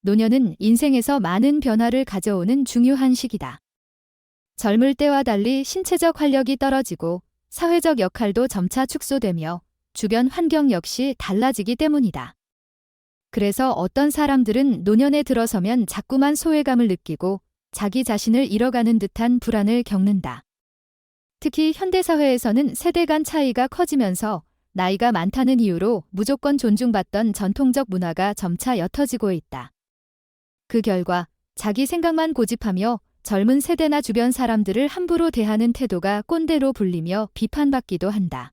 노년은 인생에서 많은 변화를 가져오는 중요한 시기다. 젊을 때와 달리 신체적 활력이 떨어지고 사회적 역할도 점차 축소되며 주변 환경 역시 달라지기 때문이다. 그래서 어떤 사람들은 노년에 들어서면 자꾸만 소외감을 느끼고 자기 자신을 잃어가는 듯한 불안을 겪는다. 특히 현대사회에서는 세대 간 차이가 커지면서 나이가 많다는 이유로 무조건 존중받던 전통적 문화가 점차 옅어지고 있다. 그 결과 자기 생각만 고집하며 젊은 세대나 주변 사람들을 함부로 대하는 태도가 꼰대로 불리며 비판받기도 한다.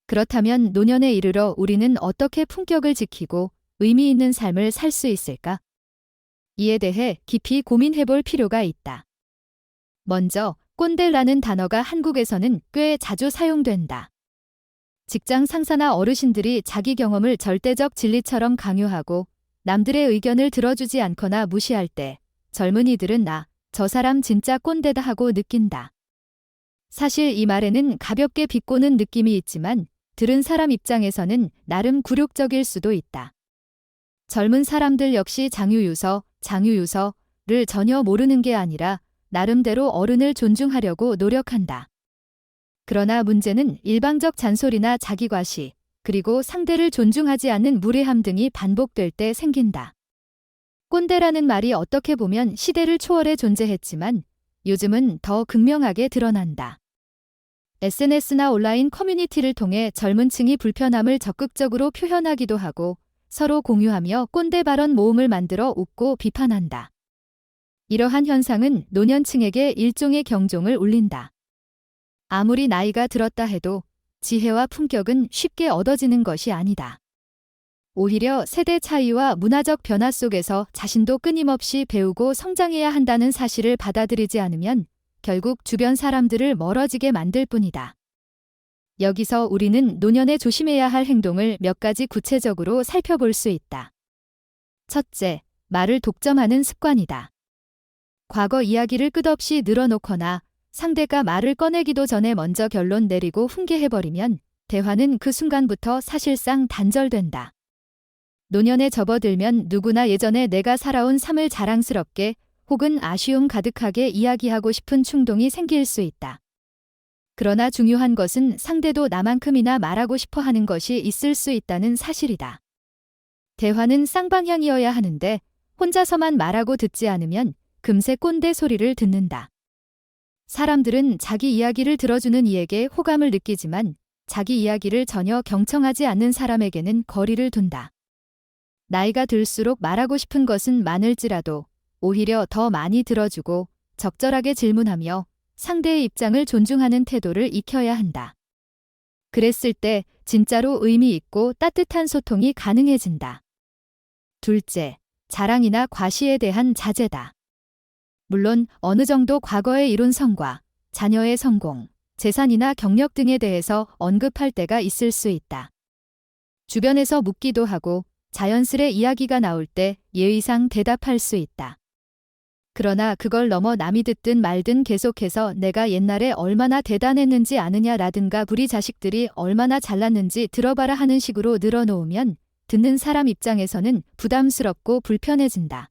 그렇다면 노년에 이르러 우리는 어떻게 품격을 지키고 의미 있는 삶을 살 수 있을까? 이에 대해 깊이 고민해볼 필요가 있다. 먼저 꼰대라는 단어가 한국에서는 꽤 자주 사용된다. 직장 상사나 어르신들이 자기 경험을 절대적 진리처럼 강요하고 남들의 의견을 들어주지 않거나 무시할 때 젊은이들은 저 사람 진짜 꼰대다 하고 느낀다. 사실 이 말에는 가볍게 비꼬는 느낌이 있지만 들은 사람 입장에서는 나름 굴욕적일 수도 있다. 젊은 사람들 역시 장유유서를 전혀 모르는 게 아니라 나름대로 어른을 존중하려고 노력한다. 그러나 문제는 일방적 잔소리나 자기과시, 그리고 상대를 존중하지 않는 무례함 등이 반복될 때 생긴다. 꼰대라는 말이 어떻게 보면 시대를 초월해 존재했지만 요즘은 더 극명하게 드러난다. SNS나 온라인 커뮤니티를 통해 젊은 층이 불편함을 적극적으로 표현하기도 하고 서로 공유하며 꼰대 발언 모음을 만들어 웃고 비판한다. 이러한 현상은 노년층에게 일종의 경종을 울린다. 아무리 나이가 들었다 해도 지혜와 품격은 쉽게 얻어지는 것이 아니다. 오히려 세대 차이와 문화적 변화 속에서 자신도 끊임없이 배우고 성장해야 한다는 사실을 받아들이지 않으면 결국 주변 사람들을 멀어지게 만들 뿐이다. 여기서 우리는 노년에 조심해야 할 행동을 몇 가지 구체적으로 살펴볼 수 있다. 첫째, 말을 독점하는 습관이다. 과거 이야기를 끝없이 늘어놓거나 상대가 말을 꺼내기도 전에 먼저 결론 내리고 훈계해버리면 대화는 그 순간부터 사실상 단절된다. 노년에 접어들면 누구나 예전에 내가 살아온 삶을 자랑스럽게 혹은 아쉬움 가득하게 이야기하고 싶은 충동이 생길 수 있다. 그러나 중요한 것은 상대도 나만큼이나 말하고 싶어 하는 것이 있을 수 있다는 사실이다. 대화는 쌍방향이어야 하는데 혼자서만 말하고 듣지 않으면 금세 꼰대 소리를 듣는다. 사람들은 자기 이야기를 들어주는 이에게 호감을 느끼지만 자기 이야기를 전혀 경청하지 않는 사람에게는 거리를 둔다. 나이가 들수록 말하고 싶은 것은 많을지라도 오히려 더 많이 들어주고 적절하게 질문하며 상대의 입장을 존중하는 태도를 익혀야 한다. 그랬을 때 진짜로 의미 있고 따뜻한 소통이 가능해진다. 둘째, 자랑이나 과시에 대한 자제다. 물론 어느 정도 과거에 이룬 성과, 자녀의 성공, 재산이나 경력 등에 대해서 언급할 때가 있을 수 있다. 주변에서 묻기도 하고 자연스레 이야기가 나올 때 예의상 대답할 수 있다. 그러나 그걸 넘어 남이 듣든 말든 계속해서 내가 옛날에 얼마나 대단했는지 아느냐라든가 우리 자식들이 얼마나 잘났는지 들어봐라 하는 식으로 늘어놓으면 듣는 사람 입장에서는 부담스럽고 불편해진다.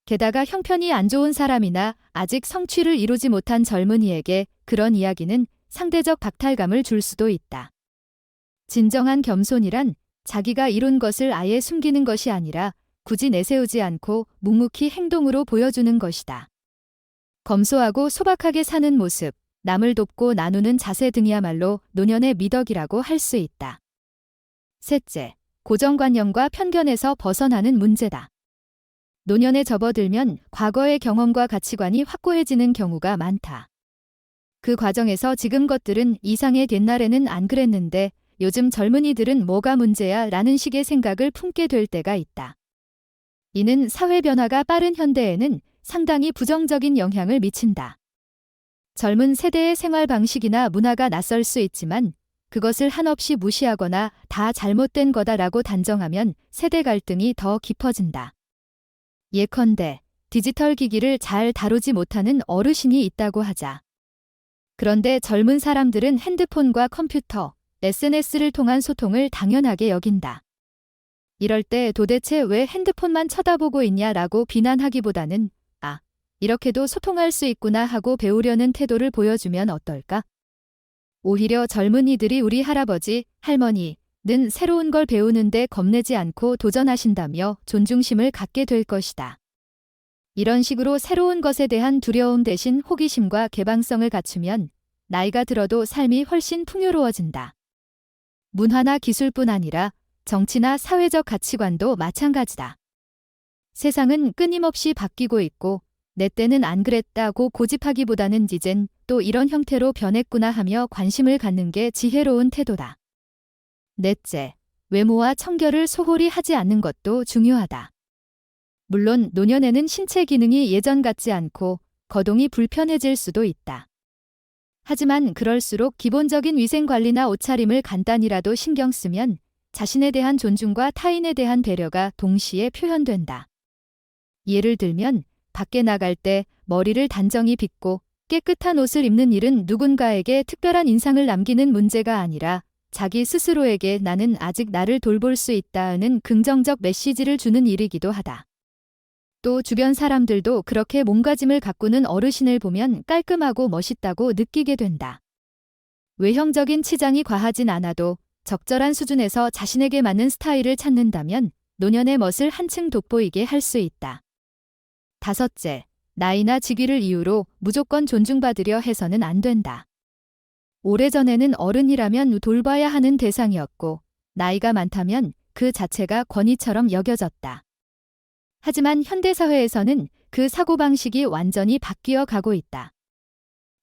게다가 형편이 안 좋은 사람이나 아직 성취를 이루지 못한 젊은이에게 그런 이야기는 상대적 박탈감을 줄 수도 있다. 진정한 겸손이란 자기가 이룬 것을 아예 숨기는 것이 아니라 굳이 내세우지 않고 묵묵히 행동으로 보여주는 것이다. 검소하고 소박하게 사는 모습, 남을 돕고 나누는 자세 등이야말로 노년의 미덕이라고 할 수 있다. 셋째, 고정관념과 편견에서 벗어나는 문제다. 노년에 접어들면 과거의 경험과 가치관이 확고해지는 경우가 많다. 그 과정에서 지금 것들은 이상의 옛날에는 안 그랬는데 요즘 젊은이들은 뭐가 문제야 라는 식의 생각을 품게 될 때가 있다. 이는 사회 변화가 빠른 현대에는 상당히 부정적인 영향을 미친다. 젊은 세대의 생활 방식이나 문화가 낯설 수 있지만 그것을 한없이 무시하거나 다 잘못된 거다라고 단정하면 세대 갈등이 더 깊어진다. 예컨대 디지털 기기를 잘 다루지 못하는 어르신이 있다고 하자. 그런데 젊은 사람들은 핸드폰과 컴퓨터, SNS를 통한 소통을 당연하게 여긴다. 이럴 때 도대체 왜 핸드폰만 쳐다보고 있냐라고 비난하기보다는 이렇게도 소통할 수 있구나 하고 배우려는 태도를 보여주면 어떨까? 오히려 젊은이들이 우리 할아버지, 할머니는 새로운 걸 배우는데 겁내지 않고 도전하신다며 존중심을 갖게 될 것이다. 이런 식으로 새로운 것에 대한 두려움 대신 호기심과 개방성을 갖추면 나이가 들어도 삶이 훨씬 풍요로워진다. 문화나 기술뿐 아니라 정치나 사회적 가치관도 마찬가지다. 세상은 끊임없이 바뀌고 있고 내 때는 안 그랬다고 고집하기보다는 이젠 또 이런 형태로 변했구나 하며 관심을 갖는 게 지혜로운 태도다. 넷째, 외모와 청결을 소홀히 하지 않는 것도 중요하다. 물론 노년에는 신체 기능이 예전 같지 않고 거동이 불편해질 수도 있다. 하지만 그럴수록 기본적인 위생관리나 옷차림을 간단히라도 신경 쓰면 자신에 대한 존중과 타인에 대한 배려가 동시에 표현된다. 예를 들면 밖에 나갈 때 머리를 단정히 빗고 깨끗한 옷을 입는 일은 누군가에게 특별한 인상을 남기는 문제가 아니라 자기 스스로에게 나는 아직 나를 돌볼 수 있다는 긍정적 메시지를 주는 일이기도 하다. 또 주변 사람들도 그렇게 몸가짐을 가꾸는 어르신을 보면 깔끔하고 멋있다고 느끼게 된다. 외형적인 치장이 과하진 않아도 적절한 수준에서 자신에게 맞는 스타일을 찾는다면 노년의 멋을 한층 돋보이게 할 수 있다. 다섯째, 나이나 직위를 이유로 무조건 존중받으려 해서는 안 된다. 오래전에는 어른이라면 돌봐야 하는 대상이었고 나이가 많다면 그 자체가 권위처럼 여겨졌다. 하지만 현대사회에서는 그 사고방식이 완전히 바뀌어 가고 있다.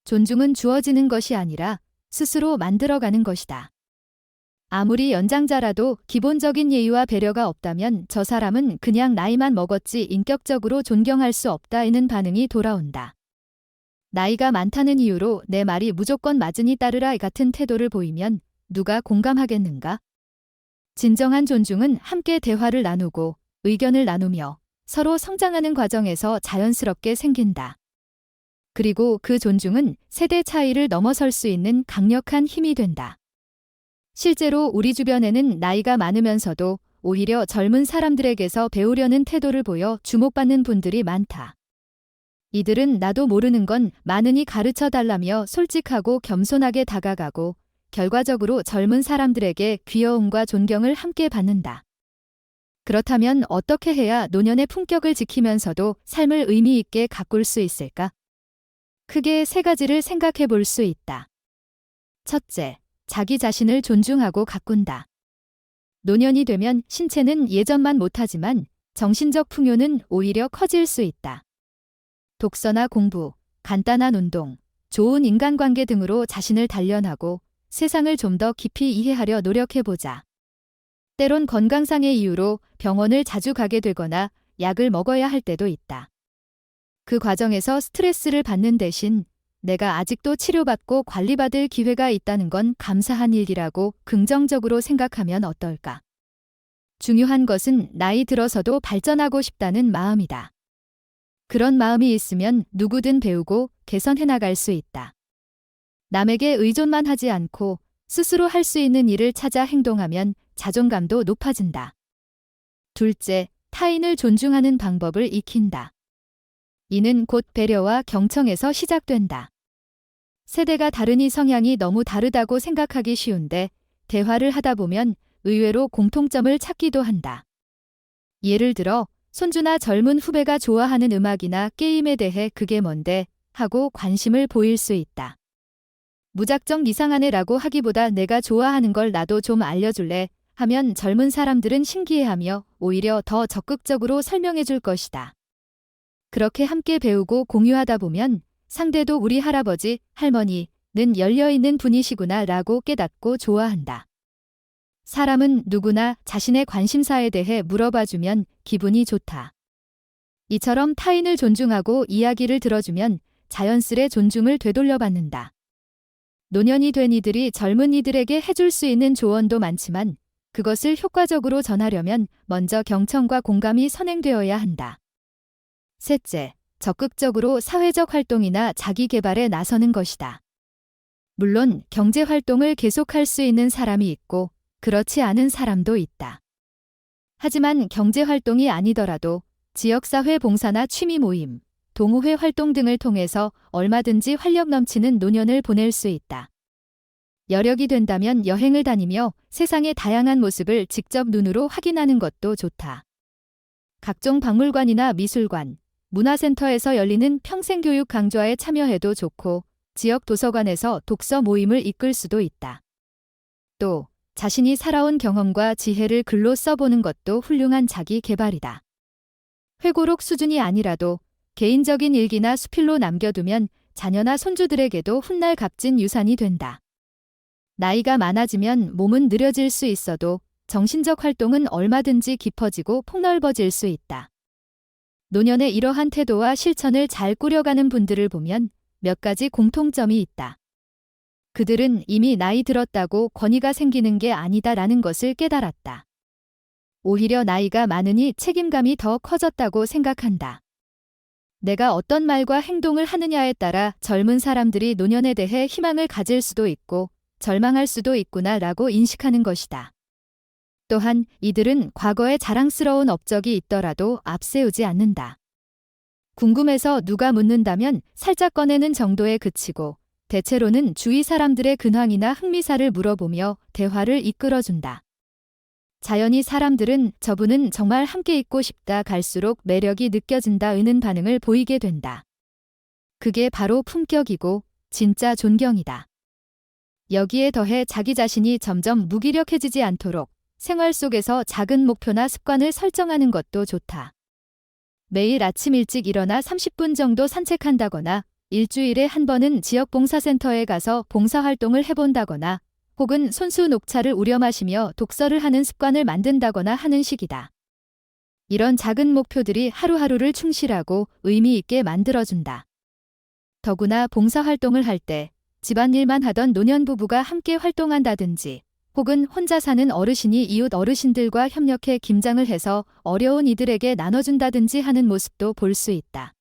존중은 주어지는 것이 아니라 스스로 만들어가는 것이다. 아무리 연장자라도 기본적인 예의와 배려가 없다면 저 사람은 그냥 나이만 먹었지 인격적으로 존경할 수 없다는 반응이 돌아온다. 나이가 많다는 이유로 내 말이 무조건 맞으니 따르라 같은 태도를 보이면 누가 공감하겠는가? 진정한 존중은 함께 대화를 나누고 의견을 나누며 서로 성장하는 과정에서 자연스럽게 생긴다. 그리고 그 존중은 세대 차이를 넘어설 수 있는 강력한 힘이 된다. 실제로 우리 주변에는 나이가 많으면서도 오히려 젊은 사람들에게서 배우려는 태도를 보여 주목받는 분들이 많다. 이들은 나도 모르는 건 많으니 가르쳐 달라며 솔직하고 겸손하게 다가가고 결과적으로 젊은 사람들에게 귀여움과 존경을 함께 받는다. 그렇다면 어떻게 해야 노년의 품격을 지키면서도 삶을 의미 있게 가꿀 수 있을까? 크게 세 가지를 생각해 볼 수 있다. 첫째, 자기 자신을 존중하고 가꾼다. 노년이 되면 신체는 예전만 못하지만 정신적 풍요는 오히려 커질 수 있다. 독서나 공부, 간단한 운동, 좋은 인간관계 등으로 자신을 단련하고 세상을 좀 더 깊이 이해하려 노력해보자. 때론 건강상의 이유로 병원을 자주 가게 되거나 약을 먹어야 할 때도 있다. 그 과정에서 스트레스를 받는 대신 내가 아직도 치료받고 관리받을 기회가 있다는 건 감사한 일이라고 긍정적으로 생각하면 어떨까? 중요한 것은 나이 들어서도 발전하고 싶다는 마음이다. 그런 마음이 있으면 누구든 배우고 개선해 나갈 수 있다. 남에게 의존만 하지 않고 스스로 할 수 있는 일을 찾아 행동하면 자존감도 높아진다. 둘째, 타인을 존중하는 방법을 익힌다. 이는 곧 배려와 경청에서 시작된다. 세대가 다르니 성향이 너무 다르다고 생각하기 쉬운데 대화를 하다 보면 의외로 공통점을 찾기도 한다. 예를 들어 손주나 젊은 후배가 좋아하는 음악이나 게임에 대해 그게 뭔데 하고 관심을 보일 수 있다. 무작정 이상하네라고 하기보다 내가 좋아하는 걸 나도 좀 알려줄래 하면 젊은 사람들은 신기해하며 오히려 더 적극적으로 설명해 줄 것이다. 그렇게 함께 배우고 공유하다 보면 상대도 우리 할아버지, 할머니는 열려있는 분이시구나 라고 깨닫고 좋아한다. 사람은 누구나 자신의 관심사에 대해 물어봐주면 기분이 좋다. 이처럼 타인을 존중하고 이야기를 들어주면 자연스레 존중을 되돌려받는다. 노년이 된 이들이 젊은 이들에게 해줄 수 있는 조언도 많지만 그것을 효과적으로 전하려면 먼저 경청과 공감이 선행되어야 한다. 셋째, 적극적으로 사회적 활동이나 자기 개발에 나서는 것이다. 물론 경제 활동을 계속할 수 있는 사람이 있고 그렇지 않은 사람도 있다. 하지만 경제활동이 아니더라도 지역사회 봉사나 취미 모임, 동호회 활동 등을 통해서 얼마든지 활력 넘치는 노년을 보낼 수 있다. 여력이 된다면 여행을 다니며 세상의 다양한 모습을 직접 눈으로 확인하는 것도 좋다. 각종 박물관이나 미술관, 문화센터에서 열리는 평생교육 강좌에 참여해도 좋고 지역 도서관에서 독서 모임을 이끌 수도 있다. 또 자신이 살아온 경험과 지혜를 글로 써보는 것도 훌륭한 자기 개발이다. 회고록 수준이 아니라도 개인적인 일기나 수필로 남겨두면 자녀나 손주들에게도 훗날 값진 유산이 된다. 나이가 많아지면 몸은 느려질 수 있어도 정신적 활동은 얼마든지 깊어지고 폭넓어질 수 있다. 노년의 이러한 태도와 실천을 잘 꾸려가는 분들을 보면 몇 가지 공통점이 있다. 그들은 이미 나이 들었다고 권위가 생기는 게 아니다라는 것을 깨달았다. 오히려 나이가 많으니 책임감이 더 커졌다고 생각한다. 내가 어떤 말과 행동을 하느냐에 따라 젊은 사람들이 노년에 대해 희망을 가질 수도 있고 절망할 수도 있구나라고 인식하는 것이다. 또한 이들은 과거에 자랑스러운 업적이 있더라도 앞세우지 않는다. 궁금해서 누가 묻는다면 살짝 꺼내는 정도에 그치고 대체로는 주위 사람들의 근황이나 흥미사를 물어보며 대화를 이끌어준다. 자연히 사람들은 저분은 정말 함께 있고 싶다 갈수록 매력이 느껴진다는 반응을 보이게 된다. 그게 바로 품격이고 진짜 존경이다. 여기에 더해 자기 자신이 점점 무기력해지지 않도록 생활 속에서 작은 목표나 습관을 설정하는 것도 좋다. 매일 아침 일찍 일어나 30분 정도 산책한다거나 일주일에 한 번은 지역 봉사센터에 가서 봉사활동을 해본다거나 혹은 손수 녹차를 우려 마시며 독서를 하는 습관을 만든다거나 하는 식이다. 이런 작은 목표들이 하루하루를 충실하고 의미 있게 만들어준다. 더구나 봉사활동을 할 때 집안일만 하던 노년 부부가 함께 활동한다든지 혹은 혼자 사는 어르신이 이웃 어르신들과 협력해 김장을 해서 어려운 이들에게 나눠준다든지 하는 모습도 볼 수 있다.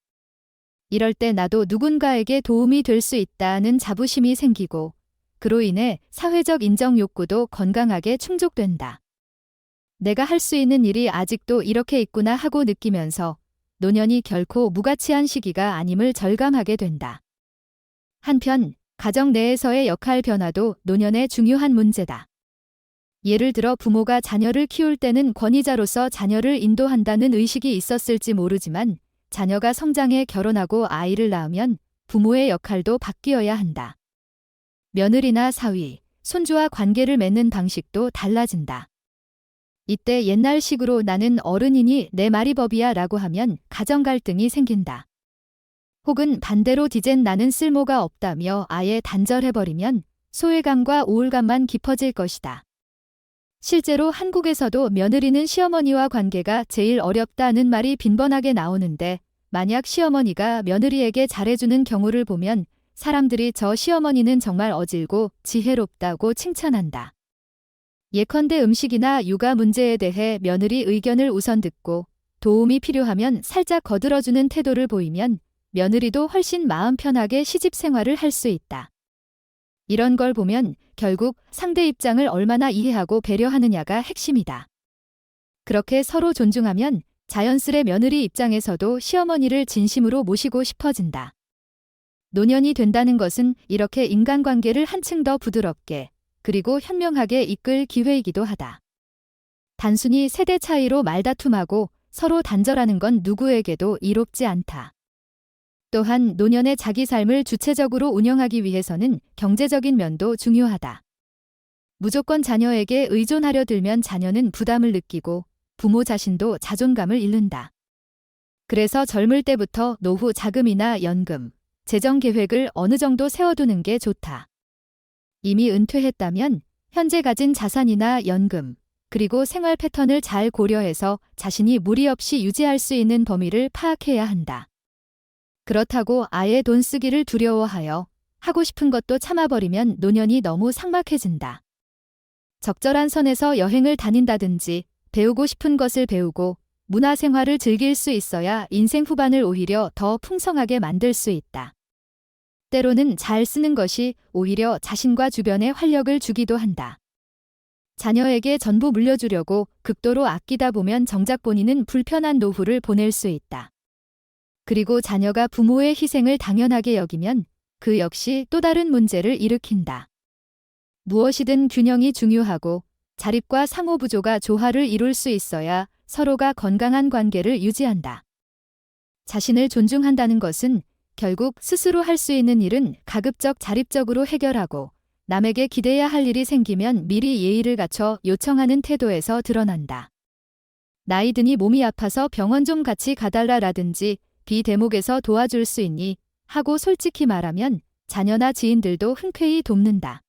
이럴 때 나도 누군가에게 도움이 될 수 있다는 자부심이 생기고 그로 인해 사회적 인정 욕구도 건강하게 충족된다. 내가 할 수 있는 일이 아직도 이렇게 있구나 하고 느끼면서 노년이 결코 무가치한 시기가 아님을 절감하게 된다. 한편 가정 내에서의 역할 변화도 노년의 중요한 문제다. 예를 들어 부모가 자녀를 키울 때는 권위자로서 자녀를 인도한다는 의식이 있었을지 모르지만 자녀가 성장해 결혼하고 아이를 낳으면 부모의 역할도 바뀌어야 한다. 며느리나 사위, 손주와 관계를 맺는 방식도 달라진다. 이때 옛날식으로 나는 어른이니 내 말이 법이야 라고 하면 가정 갈등이 생긴다. 혹은 반대로 디젠 나는 쓸모가 없다며 아예 단절해버리면 소외감과 우울감만 깊어질 것이다. 실제로 한국에서도 며느리는 시어머니와 관계가 제일 어렵다는 말이 빈번하게 나오는데 만약 시어머니가 며느리에게 잘해주는 경우를 보면 사람들이 저 시어머니는 정말 어질고 지혜롭다고 칭찬한다. 예컨대 음식이나 육아 문제에 대해 며느리 의견을 우선 듣고 도움이 필요하면 살짝 거들어주는 태도를 보이면 며느리도 훨씬 마음 편하게 시집 생활을 할 수 있다. 이런 걸 보면 결국 상대 입장을 얼마나 이해하고 배려하느냐가 핵심이다. 그렇게 서로 존중하면 자연스레 며느리 입장에서도 시어머니를 진심으로 모시고 싶어진다. 노년이 된다는 것은 이렇게 인간관계를 한층 더 부드럽게 그리고 현명하게 이끌 기회이기도 하다. 단순히 세대 차이로 말다툼하고 서로 단절하는 건 누구에게도 이롭지 않다. 또한 노년의 자기 삶을 주체적으로 운영하기 위해서는 경제적인 면도 중요하다. 무조건 자녀에게 의존하려 들면 자녀는 부담을 느끼고 부모 자신도 자존감을 잃는다. 그래서 젊을 때부터 노후 자금이나 연금, 재정 계획을 어느 정도 세워두는 게 좋다. 이미 은퇴했다면 현재 가진 자산이나 연금, 그리고 생활 패턴을 잘 고려해서 자신이 무리 없이 유지할 수 있는 범위를 파악해야 한다. 그렇다고 아예 돈 쓰기를 두려워하여 하고 싶은 것도 참아버리면 노년이 너무 삭막해진다. 적절한 선에서 여행을 다닌다든지 배우고 싶은 것을 배우고 문화생활을 즐길 수 있어야 인생 후반을 오히려 더 풍성하게 만들 수 있다. 때로는 잘 쓰는 것이 오히려 자신과 주변에 활력을 주기도 한다. 자녀에게 전부 물려주려고 극도로 아끼다 보면 정작 본인은 불편한 노후를 보낼 수 있다. 그리고 자녀가 부모의 희생을 당연하게 여기면 그 역시 또 다른 문제를 일으킨다. 무엇이든 균형이 중요하고 자립과 상호부조가 조화를 이룰 수 있어야 서로가 건강한 관계를 유지한다. 자신을 존중한다는 것은 결국 스스로 할 수 있는 일은 가급적 자립적으로 해결하고 남에게 기대야 할 일이 생기면 미리 예의를 갖춰 요청하는 태도에서 드러난다. 나이 드니 몸이 아파서 병원 좀 같이 가달라라든지 비대목에서 도와줄 수 있니 하고 솔직히 말하면 자녀나 지인들도 흔쾌히 돕는다.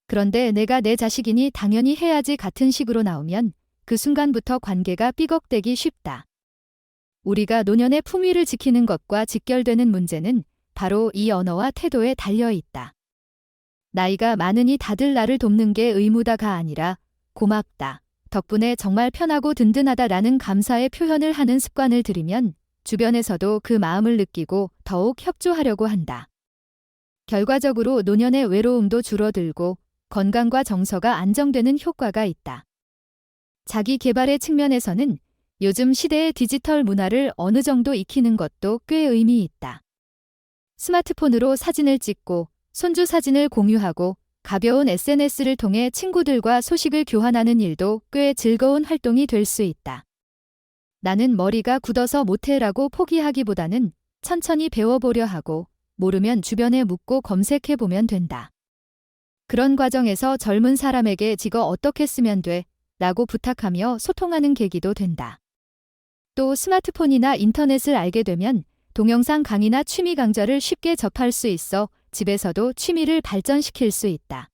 그런데 내가 내 자식이니 당연히 해야지 같은 식으로 나오면 그 순간부터 관계가 삐걱대기 쉽다. 우리가 노년의 품위를 지키는 것과 직결되는 문제는 바로 이 언어와 태도에 달려 있다. 나이가 많으니 다들 나를 돕는 게 의무다가 아니라 고맙다, 덕분에 정말 편하고 든든하다라는 감사의 표현을 하는 습관을 들이면 주변에서도 그 마음을 느끼고 더욱 협조하려고 한다. 결과적으로 노년의 외로움도 줄어들고 건강과 정서가 안정되는 효과가 있다. 자기 개발의 측면에서는 요즘 시대의 디지털 문화를 어느 정도 익히는 것도 꽤 의미 있다. 스마트폰으로 사진을 찍고 손주 사진을 공유하고 가벼운 SNS를 통해 친구들과 소식을 교환하는 일도 꽤 즐거운 활동이 될 수 있다. 나는 머리가 굳어서 못해라고 포기하기보다는 천천히 배워보려 하고 모르면 주변에 묻고 검색해보면 된다. 그런 과정에서 젊은 사람에게 이거 어떻게 쓰면 돼? 라고 부탁하며 소통하는 계기도 된다. 또 스마트폰이나 인터넷을 알게 되면 동영상 강의나 취미 강좌를 쉽게 접할 수 있어 집에서도 취미를 발전시킬 수 있다.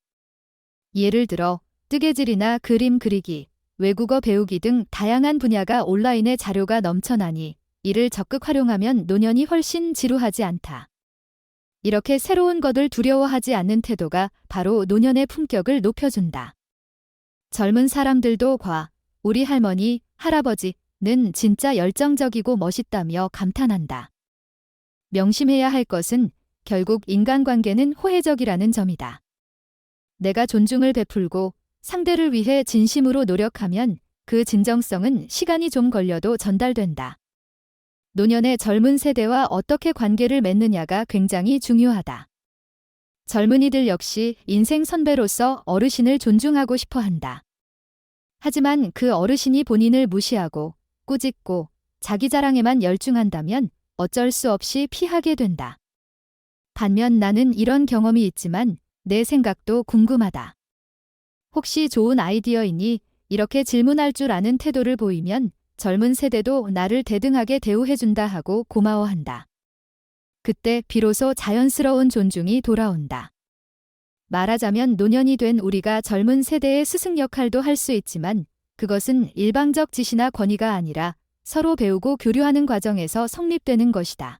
예를 들어 뜨개질이나 그림 그리기, 외국어 배우기 등 다양한 분야가 온라인에 자료가 넘쳐나니 이를 적극 활용하면 노년이 훨씬 지루하지 않다. 이렇게 새로운 것을 두려워하지 않는 태도가 바로 노년의 품격을 높여준다. 젊은 사람들도 우리 할머니, 할아버지는 진짜 열정적이고 멋있다며 감탄한다. 명심해야 할 것은 결국 인간관계는 호혜적이라는 점이다. 내가 존중을 베풀고 상대를 위해 진심으로 노력하면 그 진정성은 시간이 좀 걸려도 전달된다. 노년의 젊은 세대와 어떻게 관계를 맺느냐가 굉장히 중요하다. 젊은이들 역시 인생 선배로서 어르신을 존중하고 싶어 한다. 하지만 그 어르신이 본인을 무시하고 꾸짖고 자기 자랑에만 열중한다면 어쩔 수 없이 피하게 된다. 반면 나는 이런 경험이 있지만 내 생각도 궁금하다. 혹시 좋은 아이디어이니 이렇게 질문할 줄 아는 태도를 보이면 젊은 세대도 나를 대등하게 대우해준다 하고 고마워한다. 그때 비로소 자연스러운 존중이 돌아온다. 말하자면 노년이 된 우리가 젊은 세대의 스승 역할도 할 수 있지만 그것은 일방적 지시나 권위가 아니라 서로 배우고 교류하는 과정에서 성립되는 것이다.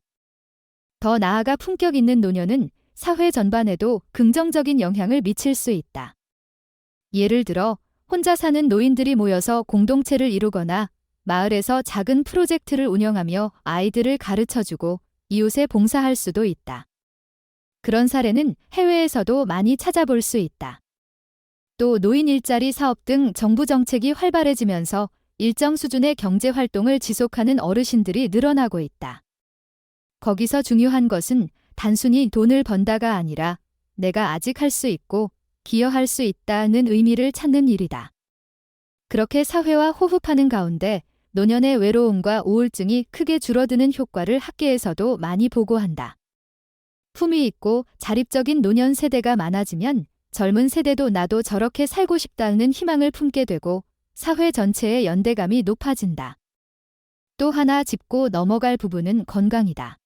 더 나아가 품격 있는 노년은 사회 전반에도 긍정적인 영향을 미칠 수 있다. 예를 들어 혼자 사는 노인들이 모여서 공동체를 이루거나 마을에서 작은 프로젝트를 운영하며 아이들을 가르쳐주고 이웃에 봉사할 수도 있다. 그런 사례는 해외에서도 많이 찾아볼 수 있다. 또 노인 일자리 사업 등 정부 정책이 활발해지면서 일정 수준의 경제 활동을 지속하는 어르신들이 늘어나고 있다. 거기서 중요한 것은 단순히 돈을 번다가 아니라 내가 아직 할 수 있고 기여할 수 있다는 의미를 찾는 일이다. 그렇게 사회와 호흡하는 가운데 노년의 외로움과 우울증이 크게 줄어드는 효과를 학계에서도 많이 보고한다. 품위 있고 자립적인 노년 세대가 많아지면 젊은 세대도 나도 저렇게 살고 싶다는 희망을 품게 되고 사회 전체의 연대감이 높아진다. 또 하나 짚고 넘어갈 부분은 건강이다.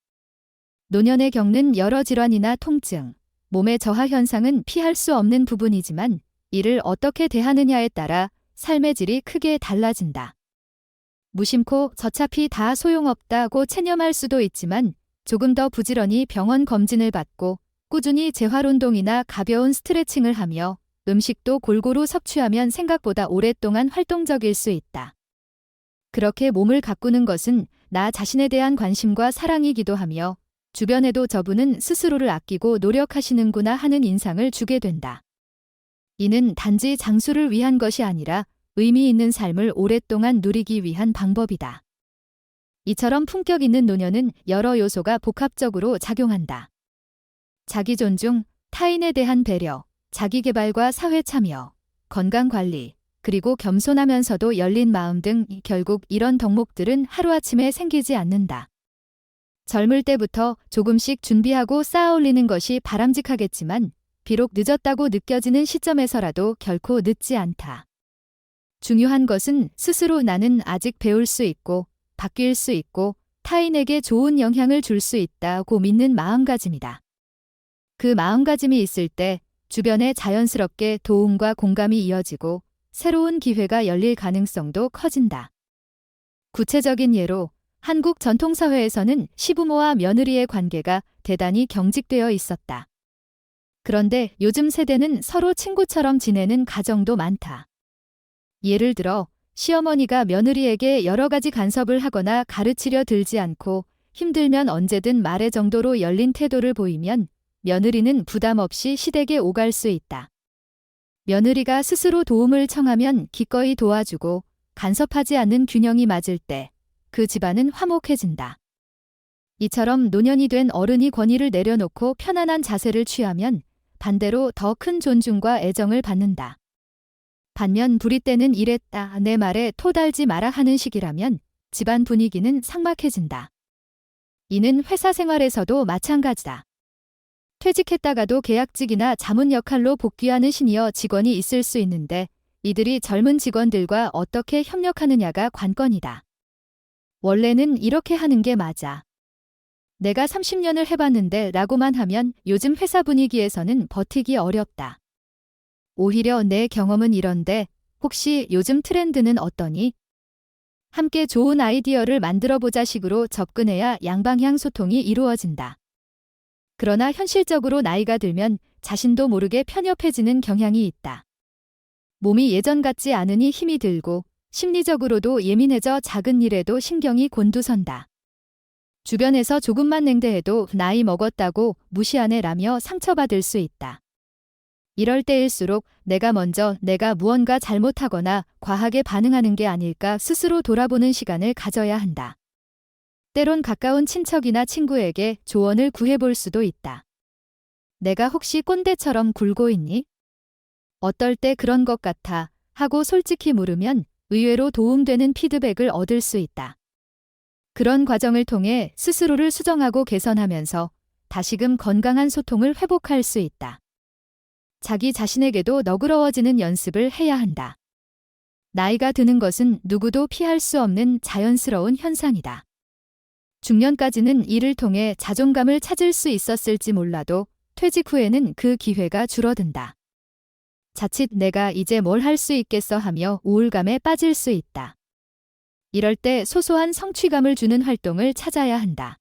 노년에 겪는 여러 질환이나 통증, 몸의 저하 현상은 피할 수 없는 부분이지만 이를 어떻게 대하느냐에 따라 삶의 질이 크게 달라진다. 무심코 저차피 다 소용없다고 체념할 수도 있지만 조금 더 부지런히 병원 검진을 받고 꾸준히 재활운동이나 가벼운 스트레칭을 하며 음식도 골고루 섭취하면 생각보다 오랫동안 활동적일 수 있다. 그렇게 몸을 가꾸는 것은 나 자신에 대한 관심과 사랑이기도 하며 주변에도 저분은 스스로를 아끼고 노력하시는구나 하는 인상을 주게 된다. 이는 단지 장수를 위한 것이 아니라 의미 있는 삶을 오랫동안 누리기 위한 방법이다. 이처럼 품격 있는 노년은 여러 요소가 복합적으로 작용한다. 자기 존중, 타인에 대한 배려, 자기 개발과 사회 참여, 건강 관리, 그리고 겸손하면서도 열린 마음 등 결국 이런 덕목들은 하루아침에 생기지 않는다. 젊을 때부터 조금씩 준비하고 쌓아 올리는 것이 바람직하겠지만 비록 늦었다고 느껴지는 시점에서라도 결코 늦지 않다. 중요한 것은 스스로 나는 아직 배울 수 있고 바뀔 수 있고 타인에게 좋은 영향을 줄 수 있다고 믿는 마음가짐이다. 그 마음가짐이 있을 때 주변에 자연스럽게 도움과 공감이 이어지고 새로운 기회가 열릴 가능성도 커진다. 구체적인 예로 한국 전통사회에서는 시부모와 며느리의 관계가 대단히 경직되어 있었다. 그런데 요즘 세대는 서로 친구처럼 지내는 가정도 많다. 예를 들어 시어머니가 며느리에게 여러 가지 간섭을 하거나 가르치려 들지 않고 힘들면 언제든 말의 정도로 열린 태도를 보이면 며느리는 부담 없이 시댁에 오갈 수 있다. 며느리가 스스로 도움을 청하면 기꺼이 도와주고 간섭하지 않는 균형이 맞을 때 그 집안은 화목해진다. 이처럼 노년이 된 어른이 권위를 내려놓고 편안한 자세를 취하면 반대로 더 큰 존중과 애정을 받는다. 반면 부리 때는 이랬다, 내 말에 토 달지 마라 하는 식이라면 집안 분위기는 삭막해진다. 이는 회사 생활에서도 마찬가지다. 퇴직했다가도 계약직이나 자문 역할로 복귀하는 시니어 직원이 있을 수 있는데 이들이 젊은 직원들과 어떻게 협력하느냐가 관건이다. 원래는 이렇게 하는 게 맞아. 내가 30년을 해봤는데 라고만 하면 요즘 회사 분위기에서는 버티기 어렵다. 오히려 내 경험은 이런데 혹시 요즘 트렌드는 어떠니? 함께 좋은 아이디어를 만들어보자 식으로 접근해야 양방향 소통이 이루어진다. 그러나 현실적으로 나이가 들면 자신도 모르게 편협해지는 경향이 있다. 몸이 예전 같지 않으니 힘이 들고 심리적으로도 예민해져 작은 일에도 신경이 곤두선다. 주변에서 조금만 냉대해도 나이 먹었다고 무시하네라며 상처받을 수 있다. 이럴 때일수록 내가 먼저 내가 무언가 잘못하거나 과하게 반응하는 게 아닐까 스스로 돌아보는 시간을 가져야 한다. 때론 가까운 친척이나 친구에게 조언을 구해볼 수도 있다. 내가 혹시 꼰대처럼 굴고 있니? 어떨 때 그런 것 같아 하고 솔직히 물으면 의외로 도움되는 피드백을 얻을 수 있다. 그런 과정을 통해 스스로를 수정하고 개선하면서 다시금 건강한 소통을 회복할 수 있다. 자기 자신에게도 너그러워지는 연습을 해야 한다. 나이가 드는 것은 누구도 피할 수 없는 자연스러운 현상이다. 중년까지는 이를 통해 자존감을 찾을 수 있었을지 몰라도 퇴직 후에는 그 기회가 줄어든다. 자칫 내가 이제 뭘 할 수 있겠어 하며 우울감에 빠질 수 있다. 이럴 때 소소한 성취감을 주는 활동을 찾아야 한다.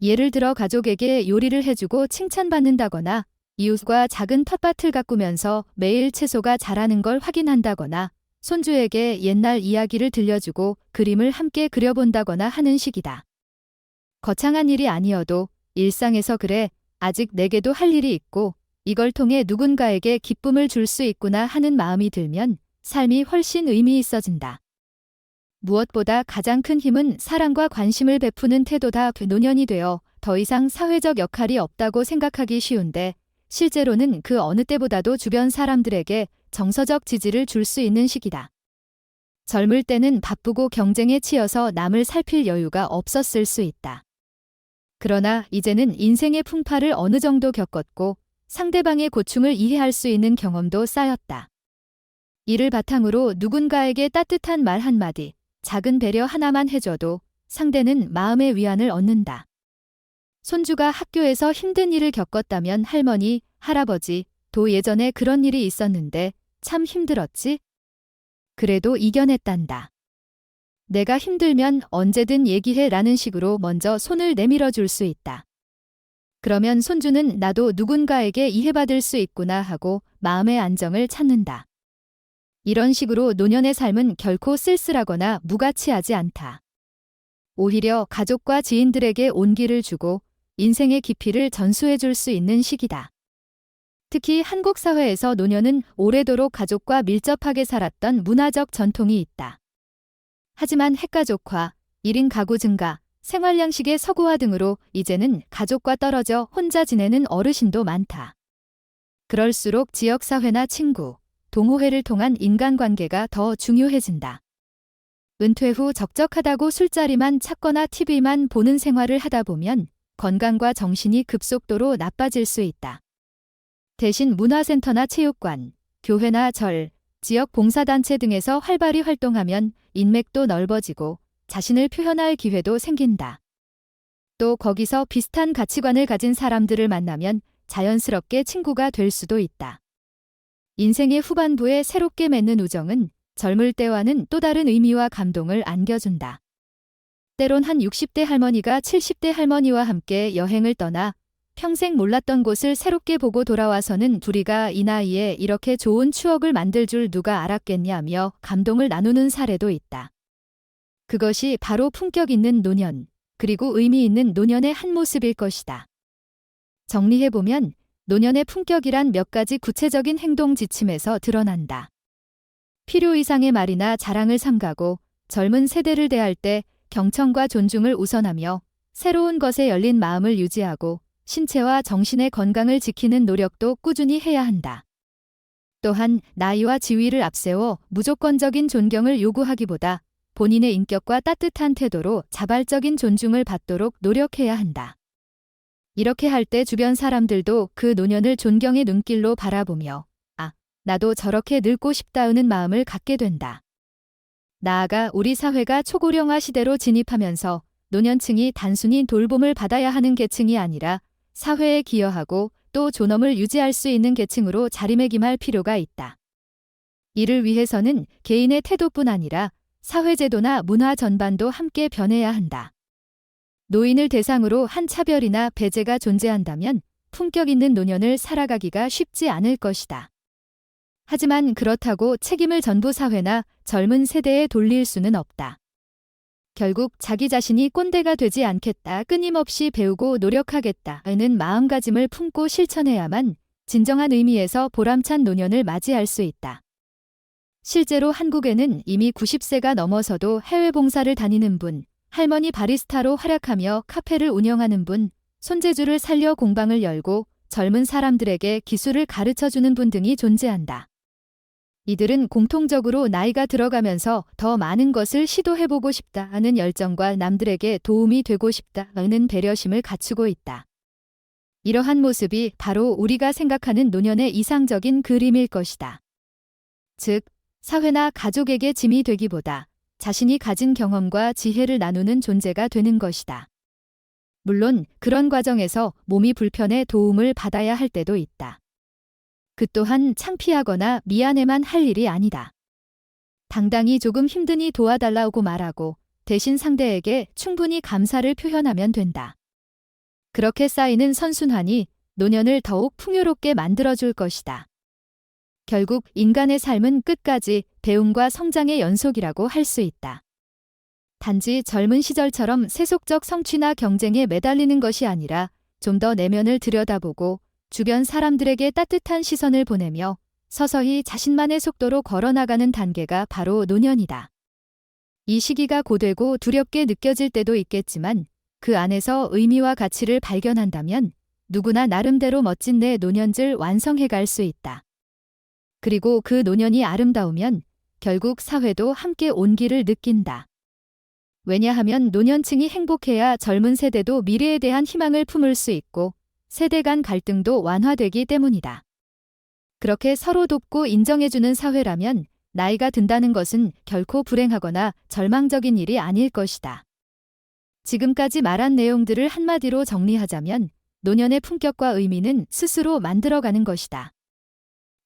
예를 들어 가족에게 요리를 해주고 칭찬받는다거나 이웃과 작은 텃밭을 가꾸면서 매일 채소가 자라는 걸 확인한다거나 손주에게 옛날 이야기를 들려주고 그림을 함께 그려본다거나 하는 식이다. 거창한 일이 아니어도 일상에서 그래, 아직 내게도 할 일이 있고 이걸 통해 누군가에게 기쁨을 줄 수 있구나 하는 마음이 들면 삶이 훨씬 의미 있어진다. 무엇보다 가장 큰 힘은 사랑과 관심을 베푸는 태도다. 노년이 되어 더 이상 사회적 역할이 없다고 생각하기 쉬운데 실제로는 그 어느 때보다도 주변 사람들에게 정서적 지지를 줄 수 있는 시기다. 젊을 때는 바쁘고 경쟁에 치여서 남을 살필 여유가 없었을 수 있다. 그러나 이제는 인생의 풍파를 어느 정도 겪었고 상대방의 고충을 이해할 수 있는 경험도 쌓였다. 이를 바탕으로 누군가에게 따뜻한 말 한마디, 작은 배려 하나만 해줘도 상대는 마음의 위안을 얻는다. 손주가 학교에서 힘든 일을 겪었다면 할머니, 할아버지, 도 예전에 그런 일이 있었는데 참 힘들었지? 그래도 이겨냈단다. 내가 힘들면 언제든 얘기해 라는 식으로 먼저 손을 내밀어 줄 수 있다. 그러면 손주는 나도 누군가에게 이해받을 수 있구나 하고 마음의 안정을 찾는다. 이런 식으로 노년의 삶은 결코 쓸쓸하거나 무가치하지 않다. 오히려 가족과 지인들에게 온기를 주고 인생의 깊이를 전수해 줄 수 있는 시기다. 특히 한국 사회에서 노년은 오래도록 가족과 밀접하게 살았던 문화적 전통이 있다. 하지만 핵가족화, 1인 가구 증가, 생활 양식의 서구화 등으로 이제는 가족과 떨어져 혼자 지내는 어르신도 많다. 그럴수록 지역사회나 친구, 동호회를 통한 인간관계가 더 중요해진다. 은퇴 후 적적하다고 술자리만 찾거나 TV만 보는 생활을 하다 보면 건강과 정신이 급속도로 나빠질 수 있다. 대신 문화센터나 체육관, 교회나 절, 지역 봉사단체 등에서 활발히 활동하면 인맥도 넓어지고 자신을 표현할 기회도 생긴다. 또 거기서 비슷한 가치관을 가진 사람들을 만나면 자연스럽게 친구가 될 수도 있다. 인생의 후반부에 새롭게 맺는 우정은 젊을 때와는 또 다른 의미와 감동을 안겨준다. 때론 한 60대 할머니가 70대 할머니와 함께 여행을 떠나 평생 몰랐던 곳을 새롭게 보고 돌아와서는 둘이가 이 나이에 이렇게 좋은 추억을 만들 줄 누가 알았겠냐며 감동을 나누는 사례도 있다. 그것이 바로 품격 있는 노년, 그리고 의미 있는 노년의 한 모습일 것이다. 정리해보면 노년의 품격이란 몇 가지 구체적인 행동 지침에서 드러난다. 필요 이상의 말이나 자랑을 삼가고 젊은 세대를 대할 때 경청과 존중을 우선하며 새로운 것에 열린 마음을 유지하고 신체와 정신의 건강을 지키는 노력도 꾸준히 해야 한다. 또한 나이와 지위를 앞세워 무조건적인 존경을 요구하기보다 본인의 인격과 따뜻한 태도로 자발적인 존중을 받도록 노력해야 한다. 이렇게 할 때 주변 사람들도 그 노년을 존경의 눈길로 바라보며 나도 저렇게 늙고 싶다는 마음을 갖게 된다. 나아가 우리 사회가 초고령화 시대로 진입하면서 노년층이 단순히 돌봄을 받아야 하는 계층이 아니라 사회에 기여하고 또 존엄을 유지할 수 있는 계층으로 자리매김할 필요가 있다. 이를 위해서는 개인의 태도뿐 아니라 사회제도나 문화 전반도 함께 변해야 한다. 노인을 대상으로 한 차별이나 배제가 존재한다면 품격 있는 노년을 살아가기가 쉽지 않을 것이다. 하지만 그렇다고 책임을 전부 사회나 젊은 세대에 돌릴 수는 없다. 결국 자기 자신이 꼰대가 되지 않겠다, 끊임없이 배우고 노력하겠다는 마음가짐을 품고 실천해야만 진정한 의미에서 보람찬 노년을 맞이할 수 있다. 실제로 한국에는 이미 90세가 넘어서도 해외 봉사를 다니는 분, 할머니 바리스타로 활약하며 카페를 운영하는 분, 손재주를 살려 공방을 열고 젊은 사람들에게 기술을 가르쳐주는 분 등이 존재한다. 이들은 공통적으로 나이가 들어가면서 더 많은 것을 시도해보고 싶다는 열정과 남들에게 도움이 되고 싶다는 배려심을 갖추고 있다. 이러한 모습이 바로 우리가 생각하는 노년의 이상적인 그림일 것이다. 즉, 사회나 가족에게 짐이 되기보다 자신이 가진 경험과 지혜를 나누는 존재가 되는 것이다. 물론 그런 과정에서 몸이 불편해 도움을 받아야 할 때도 있다. 그 또한 창피하거나 미안해만 할 일이 아니다. 당당히 조금 힘드니 도와달라고 말하고 대신 상대에게 충분히 감사를 표현하면 된다. 그렇게 쌓이는 선순환이 노년을 더욱 풍요롭게 만들어줄 것이다. 결국 인간의 삶은 끝까지 배움과 성장의 연속이라고 할 수 있다. 단지 젊은 시절처럼 세속적 성취나 경쟁에 매달리는 것이 아니라 좀 더 내면을 들여다보고 주변 사람들에게 따뜻한 시선을 보내며 서서히 자신만의 속도로 걸어나가는 단계가 바로 노년이다. 이 시기가 고되고 두렵게 느껴질 때도 있겠지만 그 안에서 의미와 가치를 발견한다면 누구나 나름대로 멋진 내 노년을 완성해 갈 수 있다. 그리고 그 노년이 아름다우면 결국 사회도 함께 온기를 느낀다. 왜냐하면 노년층이 행복해야 젊은 세대도 미래에 대한 희망을 품을 수 있고 세대 간 갈등도 완화되기 때문이다. 그렇게 서로 돕고 인정해주는 사회라면 나이가 든다는 것은 결코 불행하거나 절망적인 일이 아닐 것이다. 지금까지 말한 내용들을 한마디로 정리하자면 노년의 품격과 의미는 스스로 만들어가는 것이다.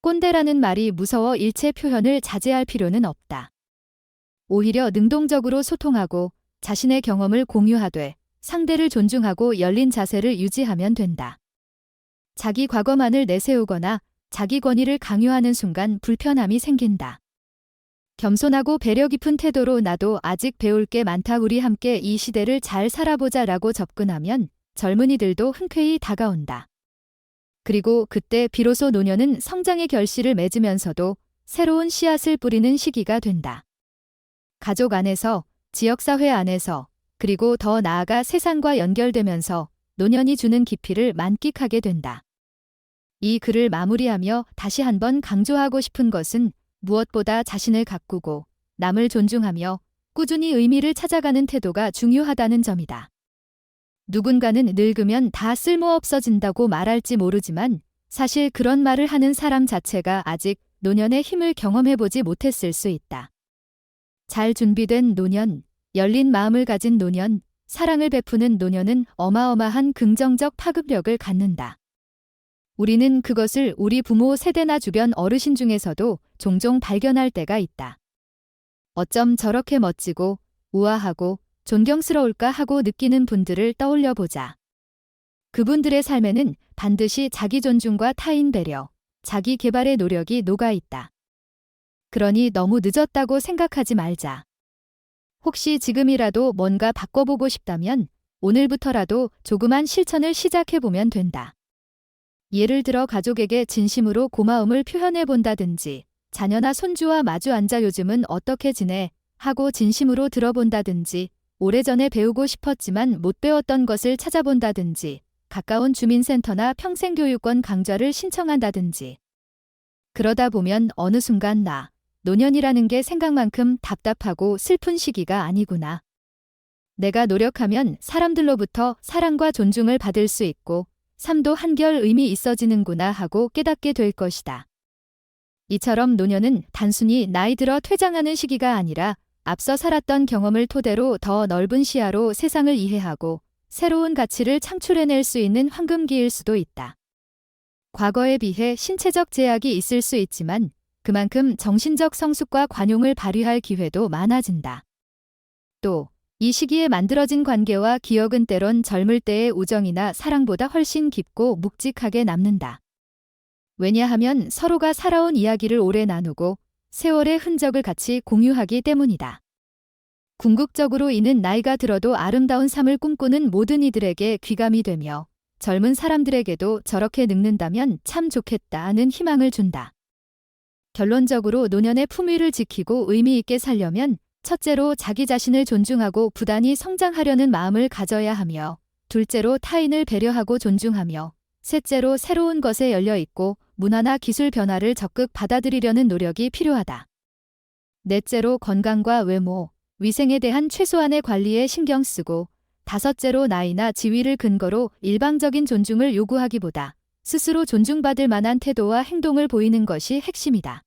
꼰대라는 말이 무서워 일체 표현을 자제할 필요는 없다. 오히려 능동적으로 소통하고 자신의 경험을 공유하되 상대를 존중하고 열린 자세를 유지하면 된다. 자기 과거만을 내세우거나 자기 권위를 강요하는 순간 불편함이 생긴다. 겸손하고 배려 깊은 태도로 나도 아직 배울 게 많다, 우리 함께 이 시대를 잘 살아보자라고 접근하면 젊은이들도 흔쾌히 다가온다. 그리고 그때 비로소 노년은 성장의 결실을 맺으면서도 새로운 씨앗을 뿌리는 시기가 된다. 가족 안에서, 지역사회 안에서, 그리고 더 나아가 세상과 연결되면서 노년이 주는 깊이를 만끽하게 된다. 이 글을 마무리하며 다시 한번 강조하고 싶은 것은 무엇보다 자신을 가꾸고 남을 존중하며 꾸준히 의미를 찾아가는 태도가 중요하다는 점이다. 누군가는 늙으면 다 쓸모없어진다고 말할지 모르지만 사실 그런 말을 하는 사람 자체가 아직 노년의 힘을 경험해보지 못했을 수 있다. 잘 준비된 노년, 열린 마음을 가진 노년, 사랑을 베푸는 노년은 어마어마한 긍정적 파급력을 갖는다. 우리는 그것을 우리 부모 세대나 주변 어르신 중에서도 종종 발견할 때가 있다. 어쩜 저렇게 멋지고 우아하고 존경스러울까 하고 느끼는 분들을 떠올려 보자. 그분들의 삶에는 반드시 자기 존중과 타인 배려, 자기 개발의 노력이 녹아 있다. 그러니 너무 늦었다고 생각하지 말자. 혹시 지금이라도 뭔가 바꿔보고 싶다면 오늘부터라도 조그만 실천을 시작해보면 된다. 예를 들어 가족에게 진심으로 고마움을 표현해 본다든지, 자녀나 손주와 마주 앉아 요즘은 어떻게 지내? 하고 진심으로 들어본다든지, 오래전에 배우고 싶었지만 못 배웠던 것을 찾아본다든지, 가까운 주민센터나 평생교육권 강좌를 신청한다든지. 그러다 보면 어느 순간 노년이라는 게 생각만큼 답답하고 슬픈 시기가 아니구나. 내가 노력하면 사람들로부터 사랑과 존중을 받을 수 있고 삶도 한결 의미 있어지는구나 하고 깨닫게 될 것이다. 이처럼 노년은 단순히 나이 들어 퇴장하는 시기가 아니라 앞서 살았던 경험을 토대로 더 넓은 시야로 세상을 이해하고 새로운 가치를 창출해낼 수 있는 황금기일 수도 있다. 과거에 비해 신체적 제약이 있을 수 있지만 그만큼 정신적 성숙과 관용을 발휘할 기회도 많아진다. 또, 이 시기에 만들어진 관계와 기억은 때론 젊을 때의 우정이나 사랑보다 훨씬 깊고 묵직하게 남는다. 왜냐하면 서로가 살아온 이야기를 오래 나누고 세월의 흔적을 같이 공유하기 때문이다. 궁극적으로 이는 나이가 들어도 아름다운 삶을 꿈꾸는 모든 이들에게 귀감이 되며 젊은 사람들에게도 저렇게 늙는다면 참 좋겠다는 희망을 준다. 결론적으로 노년의 품위를 지키고 의미 있게 살려면 첫째로 자기 자신을 존중하고 부단히 성장하려는 마음을 가져야 하며, 둘째로 타인을 배려하고 존중하며, 셋째로 새로운 것에 열려있고 문화나 기술 변화를 적극 받아들이려는 노력이 필요하다. 넷째로 건강과 외모, 위생에 대한 최소한의 관리에 신경 쓰고, 다섯째로 나이나 지위를 근거로 일방적인 존중을 요구하기보다 스스로 존중받을 만한 태도와 행동을 보이는 것이 핵심이다.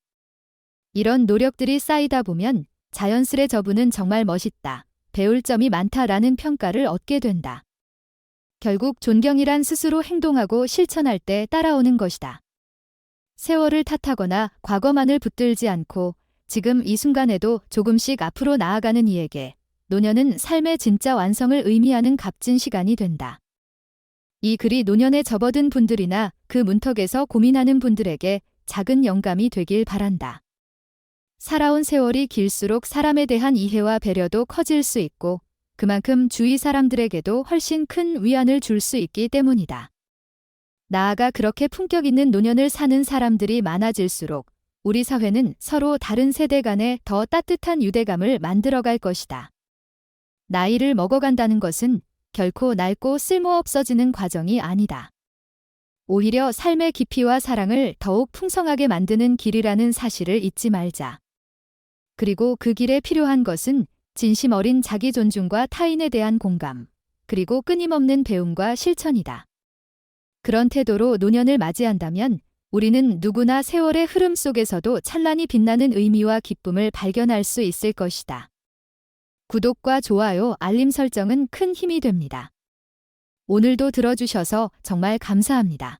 이런 노력들이 쌓이다 보면 자연스레 저분은 정말 멋있다, 배울 점이 많다라는 평가를 얻게 된다. 결국 존경이란 스스로 행동하고 실천할 때 따라오는 것이다. 세월을 탓하거나 과거만을 붙들지 않고 지금 이 순간에도 조금씩 앞으로 나아가는 이에게 노년은 삶의 진짜 완성을 의미하는 값진 시간이 된다. 이 글이 노년에 접어든 분들이나 그 문턱에서 고민하는 분들에게 작은 영감이 되길 바란다. 살아온 세월이 길수록 사람에 대한 이해와 배려도 커질 수 있고 그만큼 주위 사람들에게도 훨씬 큰 위안을 줄 수 있기 때문이다. 나아가 그렇게 품격 있는 노년을 사는 사람들이 많아질수록 우리 사회는 서로 다른 세대 간에 더 따뜻한 유대감을 만들어갈 것이다. 나이를 먹어간다는 것은 결코 낡고 쓸모없어지는 과정이 아니다. 오히려 삶의 깊이와 사랑을 더욱 풍성하게 만드는 길이라는 사실을 잊지 말자. 그리고 그 길에 필요한 것은 진심 어린 자기 존중과 타인에 대한 공감, 그리고 끊임없는 배움과 실천이다. 그런 태도로 노년을 맞이한다면 우리는 누구나 세월의 흐름 속에서도 찬란히 빛나는 의미와 기쁨을 발견할 수 있을 것이다. 구독과 좋아요, 알림 설정은 큰 힘이 됩니다. 오늘도 들어주셔서 정말 감사합니다.